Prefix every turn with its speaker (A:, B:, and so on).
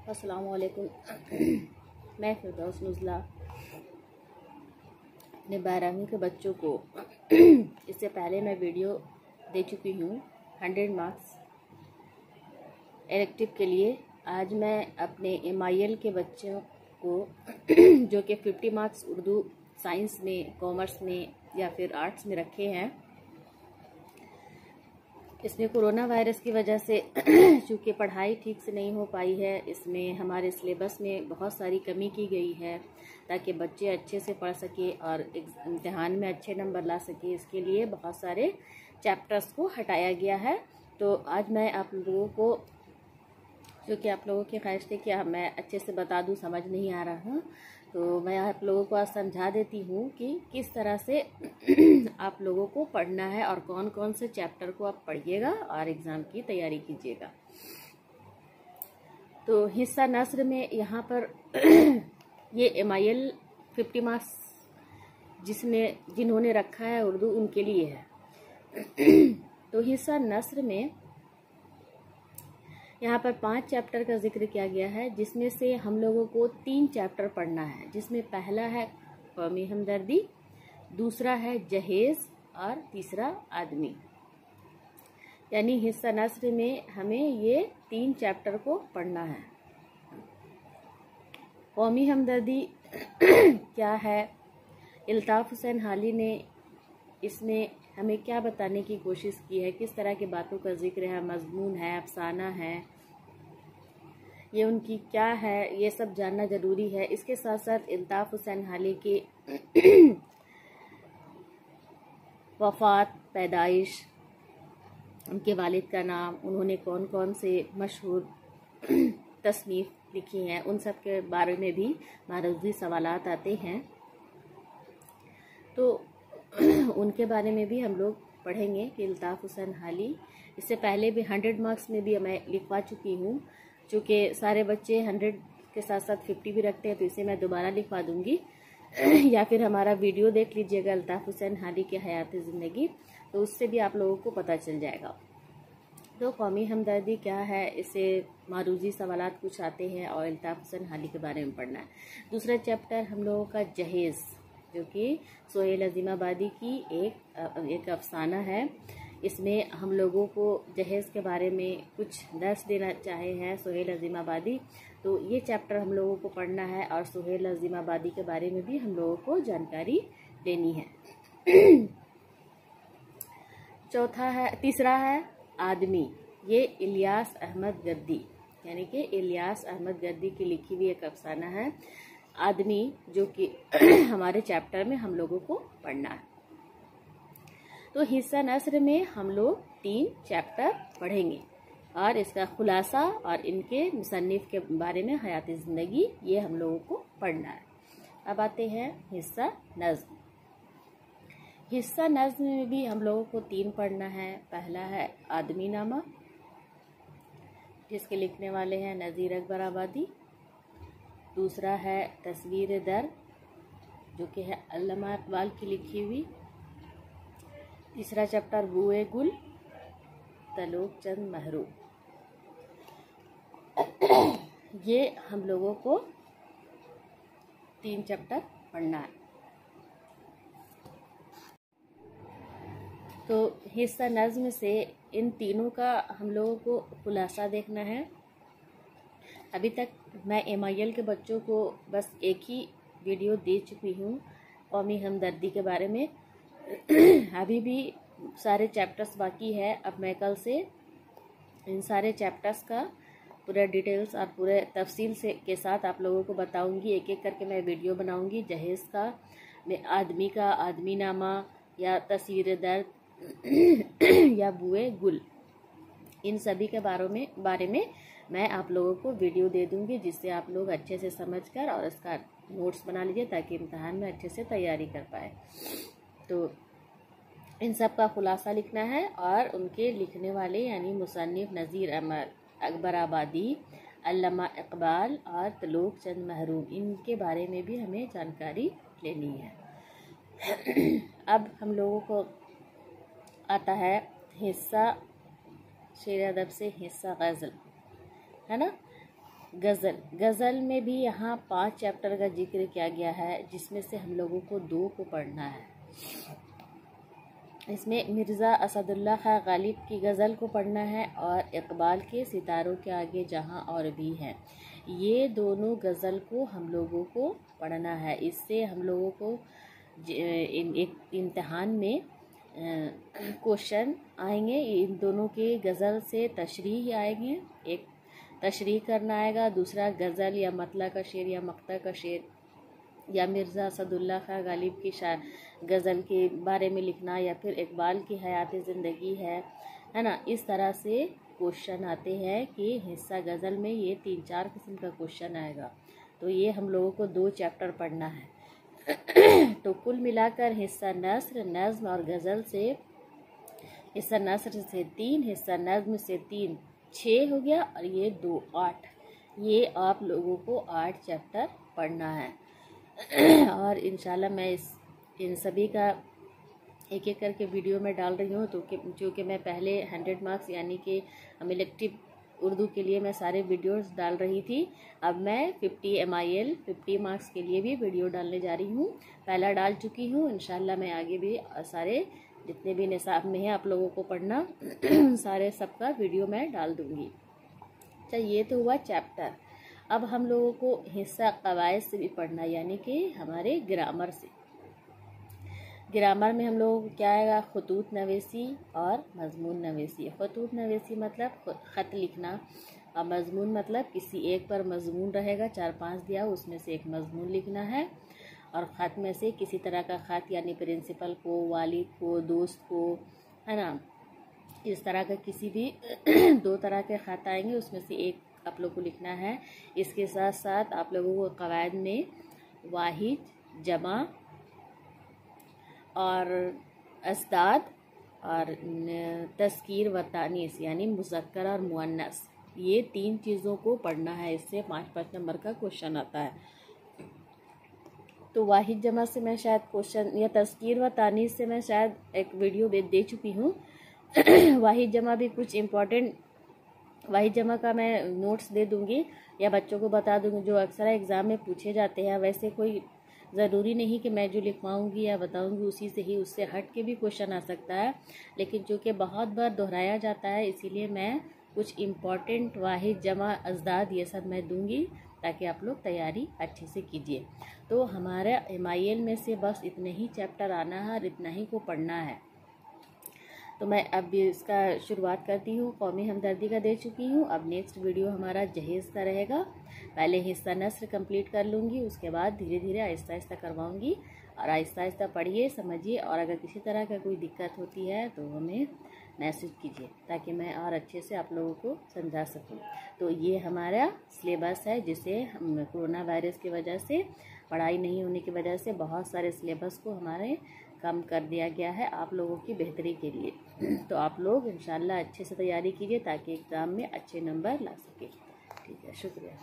A: अस्सलाम वालेकुम। मैं फिरदौस नुज़ला अपने 12वीं के बच्चों को इससे पहले मैं वीडियो दे चुकी हूँ 100 मार्क्स इलेक्टिव के लिए। आज मैं अपने MIL के बच्चों को जो कि 50 मार्क्स उर्दू, साइंस में, कॉमर्स में या फिर आर्ट्स में रखे हैं, इसमें कोरोना वायरस की वजह से चूँकि पढ़ाई ठीक से नहीं हो पाई है, इसमें हमारे सिलेबस में बहुत सारी कमी की गई है ताकि बच्चे अच्छे से पढ़ सके और इम्तिहान में अच्छे नंबर ला सके। इसके लिए बहुत सारे चैप्टर्स को हटाया गया है। तो आज मैं आप लोगों को, जो कि आप लोगों की ख्वाहिश थी कि मैं अच्छे से बता दूं, समझ नहीं आ रहा हूँ, तो मैं आप लोगों को आज समझा देती हूँ कि किस तरह से आप लोगों को पढ़ना है और कौन कौन से चैप्टर को आप पढ़िएगा और एग्ज़ाम की तैयारी कीजिएगा। तो हिस्सा नस्र में यहाँ पर ये MIL 50 मार्क्स जिन्होंने रखा है उर्दू, उनके लिए है। तो हिस्सा नस्र में यहाँ पर 5 चैप्टर का जिक्र किया गया है, जिसमें से हम लोगों को 3 चैप्टर पढ़ना है, जिसमें पहला है कौमी हमदर्दी, दूसरा है जहेज़ और तीसरा आदमी। यानी हिस्सा नस्र में हमें ये 3 चैप्टर को पढ़ना है। कौमी हमदर्दी क्या है, इल्ताफ़ हुसैन हाली ने इसमें हमें क्या बताने की कोशिश की है, किस तरह की बातों का जिक्र है, मजमून है, अफसाना है, ये उनकी क्या है, ये सब जानना ज़रूरी है। इसके साथ साथ इल्ताफ़ हुसैन हाली की वफ़ात, पैदाइश, उनके वालिद का नाम, उन्होंने कौन कौन से मशहूर तसनीफ़ लिखी हैं, उन सब के बारे में भी मारूज़ी सवालात आते हैं। तो उनके बारे में भी हम लोग पढ़ेंगे कि इल्ताफ़ हुसैन हाली, इससे पहले भी 100 मार्क्स में भी मैं लिखवा चुकी हूँ। चूँकि सारे बच्चे 100 के साथ साथ 50 भी रखते हैं, तो इसे मैं दोबारा लिखवा दूँगी या फिर हमारा वीडियो देख लीजिएगा इल्ताफ़ हुसैन हाली की हयात ज़िंदगी, तो उससे भी आप लोगों को पता चल जाएगा। तो कौमी हमदर्दी क्या है, इससे मारूज़ी सवालात कुछ आते हैं और इल्ताफ़ हुसैन हाली के बारे में पढ़ना है। दूसरा चैप्टर हम लोगों का जहेज़, जो कि सोहेल अज़ीमाबादी की एक अफसाना है। इसमें हम लोगों को जहेज़ के बारे में कुछ दर्स देना चाहे हैं सोहेल अज़ीमाबादी, तो ये चैप्टर हम लोगों को पढ़ना है और सोहेल अज़ीमाबादी के बारे में भी हम लोगों को जानकारी लेनी है। तीसरा है आदमी। ये इलियास अहमद गद्दी, यानी कि इलियास अहमद गद्दी की लिखी हुई एक अफसाना है आदमी, जो कि हमारे चैप्टर में हम लोगों को पढ़ना है। तो हिस्सा नस्र में हम लोग 3 चैप्टर पढ़ेंगे और इसका खुलासा और इनके मुसन्निफ के बारे में हयात ज़िंदगी, ये हम लोगों को पढ़ना है। अब आते हैं हिस्सा नज़्म। हिस्सा नज़्म में भी हम लोगों को 3 पढ़ना है। पहला है आदमी नामा, जिसके लिखने वाले हैं नज़ीर अकबर आबादी। दूसरा है तस्वीर दर, जो कि है अल्लामा इकबाल की लिखी हुई। तीसरा चैप्टर बुए गुल, तलोक चंद महरूम। ये हम लोगों को 3 चैप्टर पढ़ना है। तो हिस्सा नज़्म से इन तीनों का हम लोगों को खुलासा देखना है। अभी तक मैं MIL के बच्चों को बस एक ही वीडियो दे चुकी हूँ कौमी हमदर्दी के बारे में। अभी भी सारे चैप्टर्स बाकी है। अब मैं कल से इन सारे चैप्टर्स का पूरा डिटेल्स और पूरे तफसील से के साथ आप लोगों को बताऊंगी। एक एक करके मैं वीडियो बनाऊंगी। जहेज़ का, आदमी का, आदमी नामा या तस्वीर दर्द या बुए गुल, इन सभी के बारे में मैं आप लोगों को वीडियो दे दूंगी, जिससे आप लोग अच्छे से समझकर और इसका नोट्स बना लीजिए ताकि इम्तिहान में अच्छे से तैयारी कर पाए। तो इन सब का खुलासा लिखना है और उनके लिखने वाले यानी मुसन्निफ नज़ीर अकबर आबादी, अल्लामा इकबाल और तलोक चंद महरूम, इनके बारे में भी हमें जानकारी लेनी है। अब हम लोगों को आता है हिस्सा शेर अदब से हिस्सा गज़ल, है ना। गज़ल में भी यहाँ 5 चैप्टर का जिक्र किया गया है, जिसमें से हम लोगों को 2 को पढ़ना है। इसमें मिर्ज़ा असदुल्ला खां गालिब की गज़ल को पढ़ना है और इकबाल के सितारों के आगे जहाँ और भी हैं, ये दोनों गज़ल को हम लोगों को पढ़ना है। इससे हम लोगों को एक इम्तिहान में क्वेश्चन आएंगे। इन दोनों के गज़ल से तशरीह आएंगे, एक तशरीह करना आएगा, दूसरा गज़ल या मतला का शेर या मक्ता का शेर या मिर्ज़ा असदुल्ला खां गालिब की गज़ल के बारे में लिखना, या फिर इकबाल की हयात ज़िंदगी है ना। इस तरह से क्वेश्चन आते हैं कि हिस्सा गज़ल में ये 3-4 किस्म का क्वेश्चन आएगा। तो ये हम लोगों को 2 चैप्टर पढ़ना है। तो कुल मिलाकर हिस्सा नस्र, नज़्म और गज़ल से, हिस्सा नस्र से 3, हिस्सा नज़्म से 3, 6 हो गया, और ये 2, 8। ये आप लोगों को 8 चैप्टर पढ़ना है। और इंशाल्लाह मैं इन सभी का एक एक करके वीडियो में डाल रही हूँ। तो जो कि मैं पहले 100 मार्क्स यानी कि इलेक्टिव उर्दू के लिए मैं सारे वीडियोस डाल रही थी, अब मैं 50 MIL 50 मार्क्स के लिए भी वीडियो डालने जा रही हूँ। पहला डाल चुकी हूँ, इंशाल्लाह मैं आगे भी सारे जितने भी निसाब में है आप लोगों को पढ़ना सारे सबका वीडियो मैं डाल दूँगी। अच्छा, ये तो हुआ चैप्टर। अब हम लोगों को हिस्सा कवायद से भी पढ़ना, यानी कि हमारे ग्रामर से। ग्रामर में हम लोगों को क्या आएगा? खतूत नवेसी और मजमून नवेसी। खतूत नवेसी मतलब ख़त लिखना, और मजमून मतलब किसी एक पर मजमून रहेगा, 4-5 दिया, उसमें से एक मजमून लिखना है। और ख़त में से किसी तरह का ख़त, यानी प्रिंसिपल को, वालिद को, दोस्त को, है ना, इस तरह का किसी भी 2 तरह के ख़त आएंगे, उसमें से एक आप लोग को लिखना है। इसके साथ साथ आप लोगों को कवायद में वाहिद, जमा और अस्दाद और तस्कीर व तानीस यानी मुज़क्कर और मुअन्नस, ये 3 चीज़ों को पढ़ना है। इससे 5-5 नंबर का क्वेश्चन आता है। तो वाहिद जमा से मैं शायद क्वेश्चन, या तस्कीर व तानीस से मैं शायद एक वीडियो दे चुकी हूँ। वाहिद जमा भी कुछ इम्पोर्टेंट, वाहिद जमा का मैं नोट्स दे दूँगी या बच्चों को बता दूँगी, जो अक्सर एग्ज़ाम में पूछे जाते हैं। वैसे कोई ज़रूरी नहीं कि मैं जो लिखवाऊँगी या बताऊँगी उसी से ही, उससे हट के भी क्वेश्चन आ सकता है, लेकिन चूँकि बहुत बार दोहराया जाता है, इसीलिए मैं कुछ इम्पॉर्टेंट वाहिद जमा अज़दाद ये सब मैं दूँगी, ताकि आप लोग तैयारी अच्छे से कीजिए। तो हमारा MIL में से बस इतने ही चैप्टर आना है और इतना ही को पढ़ना है। तो मैं अब इसका शुरुआत करती हूँ। कौमी हमदर्दी का दे चुकी हूँ, अब नेक्स्ट वीडियो हमारा जहेज़ का रहेगा। पहले हिस्सा नस्र कंप्लीट कर लूँगी, उसके बाद धीरे धीरे आहिस्ता आहिस्ता करवाऊँगी, और आहिस्ता आहिस्ता पढ़िए, समझिए, और अगर किसी तरह का कोई दिक्कत होती है तो हमें मैसेज कीजिए, ताकि मैं और अच्छे से आप लोगों को समझा सकूँ। तो ये हमारा सिलेबस है, जिसे हम कोरोना वायरस की वजह से, पढ़ाई नहीं होने की वजह से बहुत सारे सिलेबस को हमारे कम कर दिया गया है आप लोगों की बेहतरी के लिए। तो आप लोग इंशाल्लाह अच्छे से तैयारी कीजिए, ताकि एग्ज़ाम में अच्छे नंबर ला सकें। ठीक है, शुक्रिया।